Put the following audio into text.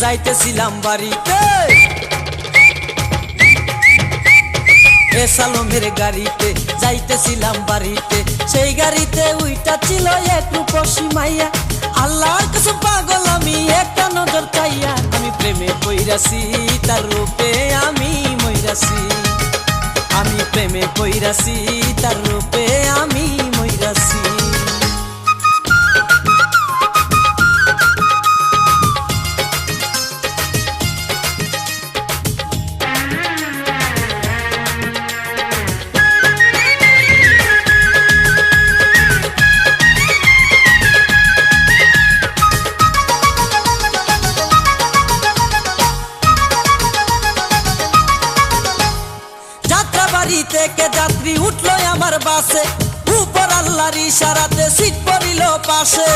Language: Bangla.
যাইতেছিলাম বাড়িতে এ সালমের গাড়িতে যাইতেছিলাম বাড়িতে সেই গাড়িতে উইটা ছিল এক রূপসী মাইয়া আল্লাহর কাছে পাগল আমি একটা নজর চাইয়া আমি প্রেমে পইরাছি তার রূপে আমি মইরাছি আমি প্রেমে পইরাছি তার রূপে আমি মইরাছি বাড়ি থেকে যাত্রী উঠলো আমার বাসে উপর আল্লাহর ইশারাতে সিট পড়িল পাশে